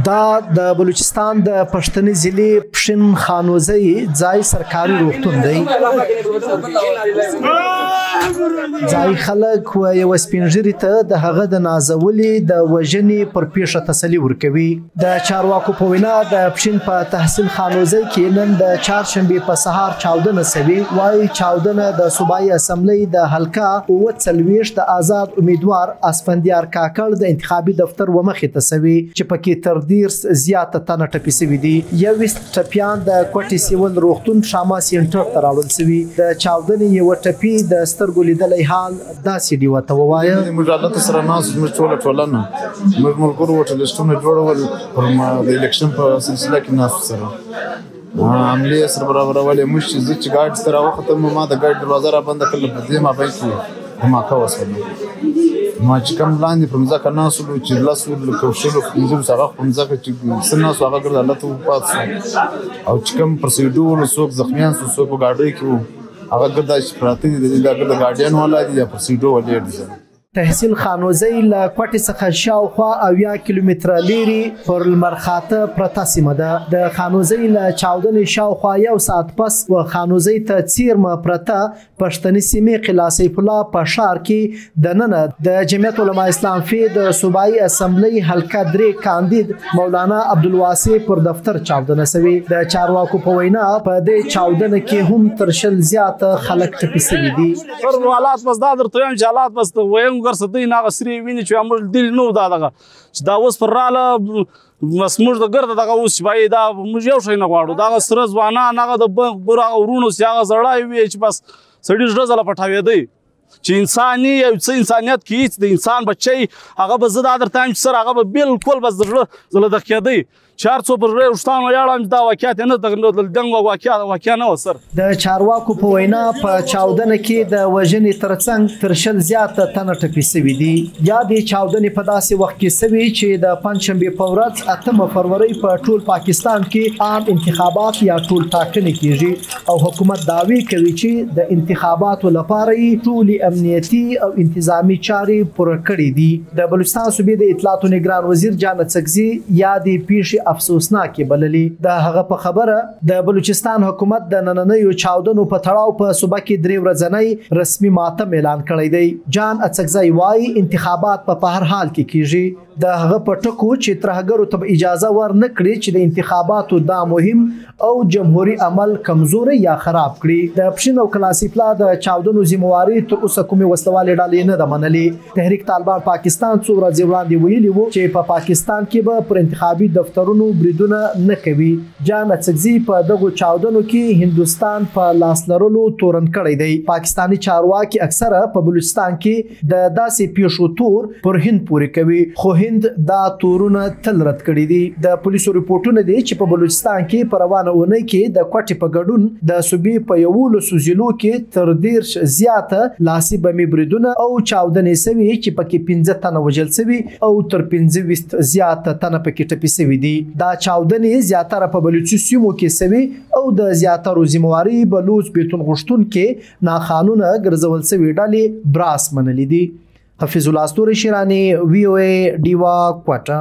دا د بلوچستان د پښتني ضلع پښین خانوزۍ ځای سرکاري روغتون دی. ځای خلک یو سپین ږیري ته د هغه د نازولې د وژنې پر پیښه تسلي ورکوي. د چارواکو په وینا د پښین په تحصیل خانوزۍ کې نن د چهارشنبې په سهار چاودنه سوي. وایي چاودنه د صوبایي اسمبلۍ د حلقه 39 د آزاد امیدوار اسفندیار کاکړ د انتخابي دفتر و مخې ته سوي چې پکې تر ډېر زیاته تنه ټپي سوي دي. 21 ټپیان د کوټې سیول روغتون شاما سینټر ته راوړل سوي. د چاودنې یو ټپي د سترګو لیدلی حال داسې ډیوه ته ووایه. موږ حالت سره ناست موږ ټولنه موږ ملګرو ورته لسټونه جوړول پر د الیکشن په سلسله کې ناست سره عملې سره برابرولې موږ چې زه چې ګاډي سره راوختم ما د ګاډي دروازه رابنده کړله په دې مابین کې دھماکه وسوله. ما چې کوم لاندې په مځکه ناستو چې لسو لکه شلو پنځلس هغه په مځکه چې څه ناستو هغه ګرد حالت وپات شو او چې کوم پرسیډو ول څوک زخمیان شو څوک په ګاډۍ کې وو هغه ګرد چې پراته دي د ګاډیان ولا دي یا پرسیډو ولې دي. تحصیل خانوزۍ له کوټې څخه شاوخوا 80 کیلومتره لیرې پر لمرخاته پرته سیمه ده. د خانوزۍ له چاودنې شاوخوا 1 ساعت پس و خانوزۍ ته څیرمه پرته پښتني سیمې قلعه سیف الله په ښار کې دننه د جمعیت علما اسلام فی د صوبایي اسمبلۍ حلقه 3 کاندید مولانا عبدالواسع پر دفتر چاودنه سوي. د چارواکو په وینا په دې چاودنه کې هم تر 100 زیاته خلک ټپي سوي دي. حالات بس دا درته وایم چې حالات بس وایم ګرځه دوی نه هغه سرې ویني چې موږ دل نه دا دغه چې دا اوس پر راله بس موږ د ګرده دغه اوس چې باید دا موږ یو شی نه غواړو دغه سره ځوانان هغه د بر هغه ورونو چې هغه زړی وي چې بس سړي زړه ځله پټاوېدی چې انساني یو څه انسانیت کې هېڅ د انسان بچی هغه به زه دا درته وایم چې سر هغه به بالکل بس د زړه زله دقېدی چې هر څو پر ویښتانو ویاړم چې دا واقعیت یې نه دنګ واقعه نه وه سر. د چارواکو په وینا په چاودنه کې د وژنې ترڅنګ تر 100 زیاته تنه ټپي سوي دي. یا د چاودنې په داسې وخت کې سوي چې د پنجشنبې په ورځ 8 فروری په ټول پاکستان کې عام انتخابات یا ټول ټاکنې کیږي او حکومت دعوی کوي چې د انتخاباتو لپاره یې ټولې امنیتي او انتظامی چارې پوره کړې دي. د بلوچستان صوبې د اطلاعات و نگران وزیر جان اڅکزي یا د پیښې افسوسناکې بللي. د هغه په خبره د بلوچستان حکومت د نننیو چاودنو په تړاو په صوبه کې 3 ورځنی رسمي ماتم اعلان کړی دی. جان اڅکزي وایي انتخابات په هر حال کې کیږي. د هغه په ټکو چې ترهګرو ته اجازه ورنه کړي چې د انتخاباتو دا مهم او جمهوریت عمل کمزوري یا خراب کړي. د پښین او کلاسیفلا د چاودنو ذمہواری تر اوسه کومې وسلوالې ډلې نه ده منلې. تحریک طالبان پاکستان څو ورځې وړاندې ویلي وو چې په پاکستان کې به پر انتخابي دفترونو بریدونه نه کوي. جان اڅکزي په دغو چاودنو کې هندوستان په لاس لرلو تورن کړی دی. پاکستاني چارواکي اکثره په بلوچستان کې د داسې پیښو تور پر هند پورې کوي خو هند دا تورونه تل رد کړي دي. د پولیسو رپورټونه دي چې په بلوچستان کې په روانه اونۍ کې د کوټې په ګډون د صوبې په 11 ضلعو کې تر 10 زیاته لاسي بمي بریدونه او چاودنې سوي چې پکې 15 تنه وژل سوي او تر 25 زیاته تنه پکې ټپي سوي دي. دا چاودنې زیاتره په بلوچي سیمو کې سوي او د زیاترو ذمہواری بلوچ بیتون غوښتونکي ناقانونه ګرځول سوي ډلې براس منلي دي. حفیظ الله استوري شیراني VOA ډیوا کوټه.